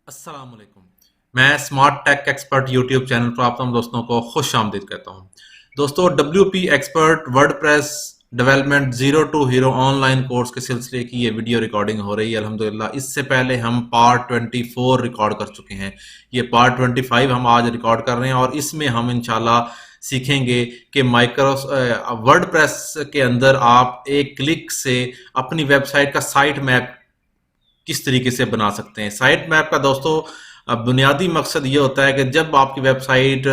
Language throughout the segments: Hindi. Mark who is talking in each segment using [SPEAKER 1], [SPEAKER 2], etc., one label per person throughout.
[SPEAKER 1] अस्सलाम वालेकुम। मैं smart tech expert YouTube channel पर आप तमाम दोस्तों को खुश आमदीद कहता हूं। दोस्तों, WP expert WordPress development zero to hero online course के सिलसिले की ये वीडियो रिकॉर्डिंग हो रही है अल्हम्दुलिल्लाह। इससे पहले हम पार्ट 24 रिकॉर्ड कर चुके हैं। ये पार्ट 25 हम आज रिकॉर्ड कर रहे हैं और इसमें हम इंशाल्लाह सीखेंगे कि वर्डप्रेस के अंदर आप एक क्लिक से अपनी वेबसाइट का साइट मैप किस तरीके से बना सकते हैं। साइट मैप का दोस्तों बुनियादी मकसद ये होता है कि जब आपकी वेबसाइट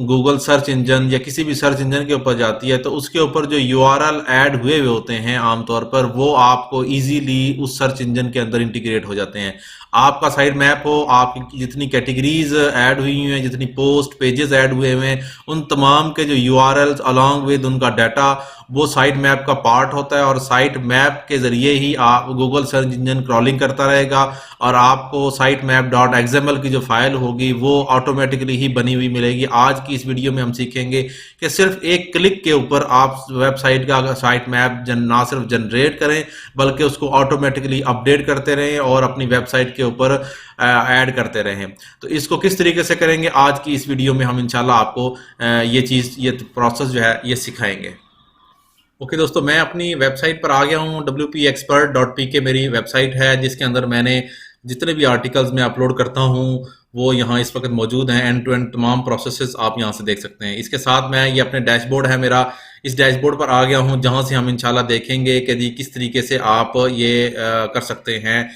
[SPEAKER 1] गूगल सर्च इंजन या किसी भी सर्च इंजन के ऊपर जाती है तो उसके ऊपर जो यूआरएल ऐड हुए हुए होते हैं आमतौर पर वो आपको इजीली उस सर्च इंजन के अंदर इंटीग्रेट हो जाते हैं। आपका साइट मैप हो, आपकी जितनी कैटेगरीज ऐड हुई हैं, जितनी पोस्ट पेजेस ऐड हुए हैं, उन तमाम के जो यूआरएल्स अलॉन्ग विद उनका डाटा वो साइट मैप का पार्ट होता है और साइट मैप के जरिए ही आप गूगल सर्च इंजन क्रॉलिंग करता रहेगा और आपको साइट मैप डॉट एक्सएमएल की जो फाइल होगी वो ऑटोमेटिकली ही बनी हुई मिलेगी। आज की इस वीडियो में हम सीखेंगे कि सिर्फ एक क्लिक के ऊपर आप वेबसाइट का साइट मैप ना सिर्फ जनरेट करें बल्कि उसको ऑटोमेटिकली अपडेट करते रहें और अपनी वेबसाइट के ऊपर ऐड करते रहें। तो इसको किस तरीके से करेंगे आज की इस वीडियो में हम इंशाल्लाह आपको ये प्रोसेस जो है ये सिखाएंगे। ओके दोस्तों, मैं अपनी वेबसाइट पर आ गया हूँ। wpexpert.pk मेरी वेबसाइट है जिसके अंदर मैंने जितने भी आर्टिकल्स मैं अपलोड करता हूँ वो यहाँ इस वक्त मौजूद हैं। एंड टू एंड तमाम प्रोसेसेस आप यहाँ से देख सकते हैं। इसके साथ मैं ये अपने डैशबोर्ड है मेरा, इस डैशबोर्ड पर आ गया हूँ जहाँ से हम इंशाल्लाह देखेंगे कि किस तरीके से आप ये कर सकते हैं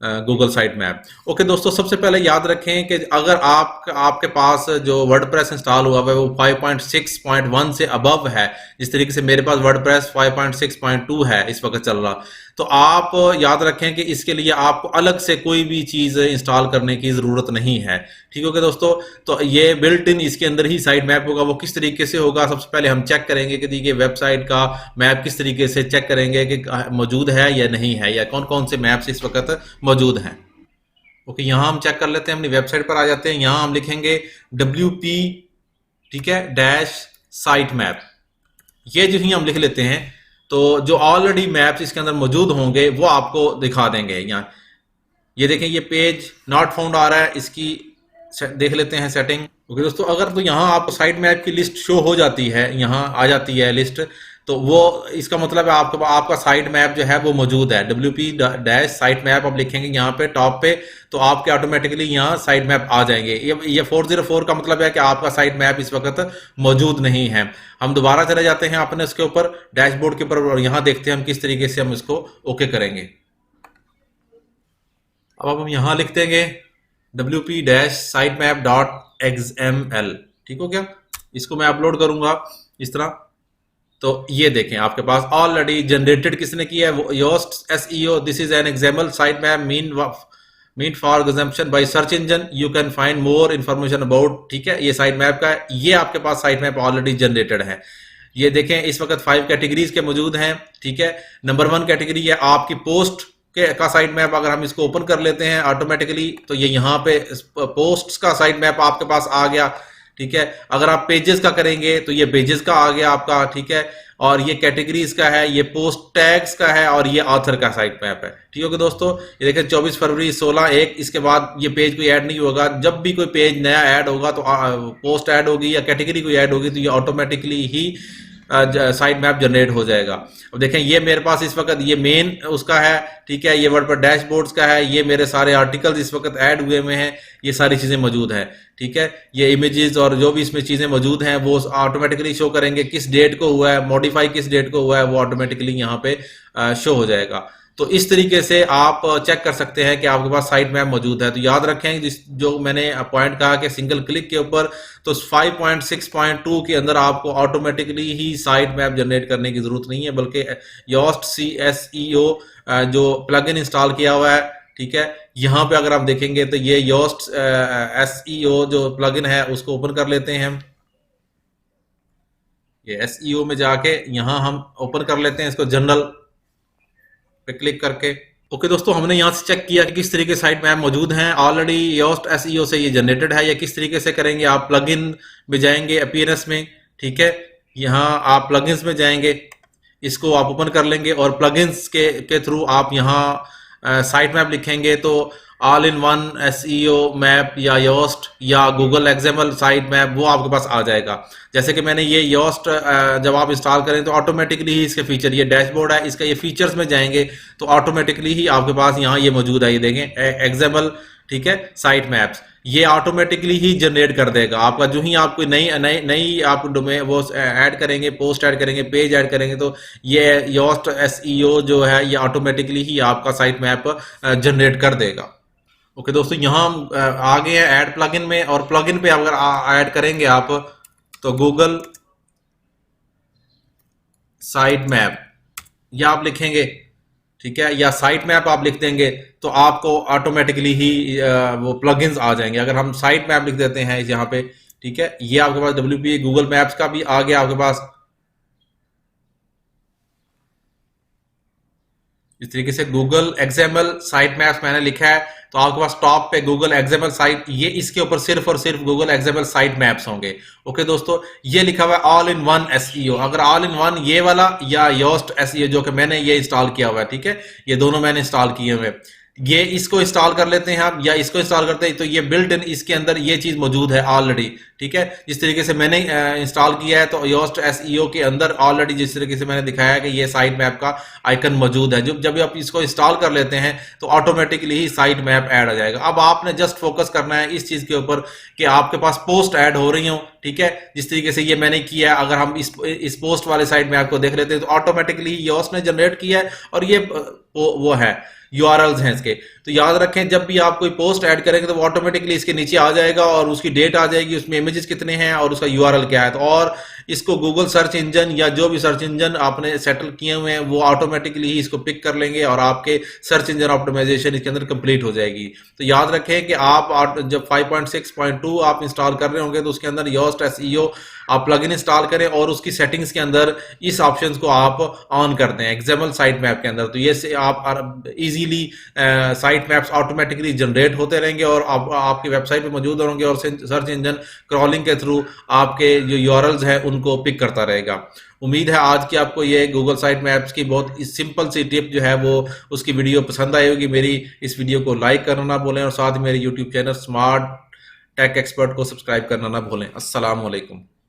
[SPEAKER 1] गूगल साइट मैप। ओके दोस्तों, सबसे पहले याद रखें कि अगर आपके पास जो वर्डप्रेस इंस्टॉल हुआ है वो 5.6.1 से अबव है, जिस तरीके से मेरे पास वर्डप्रेस 5.6.2 है इस वक्त चल रहा, तो आप याद रखें कि इसके लिए आपको अलग से कोई भी चीज़ इंस्टॉल करने की ज़रूरत नहीं है। ठीक होगा दोस्तों, तो ये बिल्ट इन इसके अंदर ही साइट मैप होगा। वो किस तरीके से होगा, सबसे पहले हम चेक करेंगे कि देखिए वेबसाइट का मैप किस तरीके से चेक करेंगे कि मौजूद है या नहीं है, या कौन कौन से मैप्स इस वक्त मौजूद हैं। ओके, यहाँ हम चेक कर लेते हैं, अपनी वेबसाइट पर आ जाते हैं। यहाँ हम लिखेंगे WP, ठीक है, डैश साइट मैप। ये जो ही हम लिख लेते हैं तो जो ऑलरेडी मैप्स इसके अंदर मौजूद होंगे वो आपको दिखा देंगे। यहाँ ये देखें, ये पेज नॉट फाउंड आ रहा है, इसकी देख लेते हैं सेटिंग। ओके दोस्तों, अगर तो यहाँ आपको साइट मैप की लिस्ट शो हो जाती है, यहाँ आ जाती है लिस्ट, तो वो इसका मतलब है आपका साइट मैप जो है वो मौजूद है। WP डैश साइट मैप आप लिखेंगे यहाँ पे टॉप पे तो आपके ऑटोमेटिकली यहाँ साइट मैप आ जाएंगे। ये 404 का मतलब है कि आपका साइट मैप इस वक्त मौजूद नहीं है। हम दोबारा चले जाते हैं अपने उसके ऊपर डैशबोर्ड के ऊपर और यहाँ देखते हैं हम किस तरीके से हम इसको ओके करेंगे। अब हम यहाँ लिख देंगे WP dash site map dot XML। ठीक हो गया, इसको मैं अपलोड करूंगा इस तरह। तो ये देखें आपके पास ऑलरेडी जनरेटेड किसने किया है, वो Yoast SEO। This is an example site map mean for consumption by search engine, you can find more information about. ठीक है, ये साइट मैप का है, ये आपके पास साइट मैप ऑलरेडी जनरेटेड है। ये देखें, इस वक्त 5 कैटेगरीज के मौजूद हैं। ठीक है, नंबर 1 कैटेगरी है आपकी पोस्ट का साइट मैप। अगर हम इसको ओपन कर लेते हैं ऑटोमेटिकली तो ये यहाँ पे पोस्ट्स का साइट मैप आपके पास आ गया। ठीक है, अगर आप पेजेस का करेंगे तो ये पेजेस का आ गया आपका। ठीक है, और ये कैटेगरीज का है, ये पोस्ट टैग्स का है और ये ऑथर का साइट मैप है। ठीक है दोस्तों, ये देखिए 24 फरवरी 16/1, इसके बाद ये पेज कोई ऐड नहीं होगा। जब भी कोई पेज नया ऐड होगा तो पोस्ट ऐड होगी या कैटेगरी कोई ऐड होगी तो ये ऑटोमेटिकली ही साइट मैप जनरेट हो जाएगा। अब देखें, ये मेरे पास इस वक्त ये मेन उसका है। ठीक है, ये वर्डप्रेस डैशबोर्ड्स का है, ये मेरे सारे आर्टिकल्स इस वक्त ऐड हुए में हैं, ये सारी चीजें मौजूद हैं। ठीक है, ये इमेजेस और जो भी इसमें चीजें मौजूद हैं वो ऑटोमेटिकली शो करेंगे, किस डेट को हुआ है, मॉडिफाई किस डेट को हुआ है, वो ऑटोमेटिकली यहाँ पे शो हो जाएगा। तो इस तरीके से आप चेक कर सकते हैं कि आपके पास साइट मैप मौजूद है। तो याद रखें जो मैंने पॉइंट कहा कि सिंगल क्लिक के ऊपर, तो 5.6.2 के अंदर आपको ऑटोमेटिकली ही साइट मैप जनरेट करने की जरूरत नहीं है, बल्कि योस्ट SEO जो प्लगइन इंस्टॉल किया हुआ है। ठीक है, यहाँ पे अगर आप देखेंगे तो ये योस्ट SEO जो प्लगइन है उसको ओपन कर लेते हैं हम। ये SEO में जाके यहाँ हम ओपन कर लेते हैं इसको, जनरल पे क्लिक करके। ओके दोस्तों, हमने यहाँ से चेक किया कि किस तरीके साइट मैप मौजूद हैं ऑलरेडी। योस्ट SEO से ये जनरेटेड है। या किस तरीके से करेंगे, आप प्लगइन में जाएंगे अपीयरेंस में। ठीक है, यहाँ आप प्लगइन्स में जाएंगे, इसको आप ओपन कर लेंगे और प्लगइन्स के थ्रू आप यहाँ साइट मैप लिखेंगे तो all in one SEO map या योस्ट या गूगल एक्सएमएल साइट मैप, वो आपके पास आ जाएगा। जैसे कि मैंने ये योस्ट जब आप इंस्टॉल करें तो ऑटोमेटिकली ही इसके फीचर, ये डैशबोर्ड है इसका, ये फीचर्स में जाएंगे तो ऑटोमेटिकली ही आपके पास यहाँ ये मौजूद है, ये देखें एक्सएमएल, ठीक है, साइट मैप्स, ये ऑटोमेटिकली ही जनरेट कर देगा आपका। जो ही आप कोई नई नई नई आप डोमेन वो ऐड करेंगे, पोस्ट ऐड करेंगे, पेज ऐड करेंगे, तो ये योस्ट एसईओ जो है ये ऑटोमेटिकली ही आपका साइट मैप जनरेट कर देगा। ओके दोस्तों, यहाँ हम आ गए हैं ऐड प्लगइन में, और प्लगइन पे अगर ऐड करेंगे आप तो गूगल साइट मैप या आप लिखेंगे, ठीक है, या साइट मैप आप लिख देंगे तो आपको ऑटोमेटिकली ही वो प्लगइन्स आ जाएंगे। अगर हम साइट मैप लिख देते हैं यहाँ पे, ठीक है, ये आपके पास WP गूगल मैप्स का भी आ गया आपके पास। इस तरीके से गूगल एक्सएमएल साइट मैप्स मैंने लिखा है तो आपके पास टॉप पे गूगल एक्सएमएल साइट, ये इसके ऊपर सिर्फ और सिर्फ गूगल एक्सएमएल साइट मैप्स होंगे। ओके दोस्तों, ये लिखा हुआ है ऑल इन वन एसईओ। अगर ऑल इन वन ये वाला या योस्ट एसईओ जो कि मैंने ये इंस्टॉल किया हुआ है, ठीक है, ये दोनों मैंने इंस्टॉल किए हुए, ये इसको इंस्टॉल कर लेते हैं आप या इसको इंस्टॉल करते हैं तो ये बिल्ट इन इसके अंदर ये चीज मौजूद है ऑलरेडी, ठीक है। जिस तरीके से मैंने इंस्टॉल किया है तो योस्ट एसईओ के अंदर ऑलरेडी जिस तरीके से मैंने दिखाया है कि ये साइट मैप का आइकन मौजूद है। जब आप इसको इंस्टॉल कर लेते हैं तो ऑटोमेटिकली ही साइट मैप ऐड हो जाएगा। अब आपने जस्ट फोकस करना है इस चीज के ऊपर कि आपके पास पोस्ट ऐड हो रही हो, ठीक है, जिस तरीके से ये मैंने किया है। अगर हम इस पोस्ट वाले साइट मैप को देख लेते हैं तो ऑटोमेटिकली योस्ट ने जनरेट किया है और ये वो है यूआरएल्स हैं इसके। तो याद रखें जब भी आप कोई पोस्ट ऐड करेंगे तो वो ऑटोमेटिकली इसके नीचे आ जाएगा और उसकी डेट आ जाएगी, उसमें इमेजेस कितने हैं और उसका यूआरएल क्या है। तो और इसको गूगल सर्च इंजन या जो भी सर्च इंजन आपने सेटल किए हुए हैं वो ऑटोमेटिकली ही इसको पिक कर लेंगे और आपके सर्च इंजन ऑप्टिमाइजेशन इसके अंदर कंप्लीट हो जाएगी। तो याद रखें कि आप जब 5.6.2 आप इंस्टॉल कर रहे होंगे तो उसके अंदर योस्ट एसईओ आप प्लगइन इंस्टॉल करें और उसकी सेटिंग्स के अंदर इस ऑप्शंस को आप ऑन कर दें एक्सएमएल साइट मैप के अंदर। तो ये से आप easily site maps automatically generate होते रहेंगे और आपकी वेबसाइट पे मौजूद होंगे और सर्च इंजन क्रॉलिंग के थ्रू आपके जो यूआरएल्स हैं उनको पिक करता रहेगा। उम्मीद है आज की आपको ये गूगल साइट मैप्स की बहुत सिंपल सी टिप जो है वो उसकी वीडियो पसंद आई होगी। मेरी इस वीडियो को लाइक करना ना भूलें और साथ ही मेरे YouTube channel smart tech expert को सब्सक्राइब करना ना भूलें। अस्सलाम वालेकुम।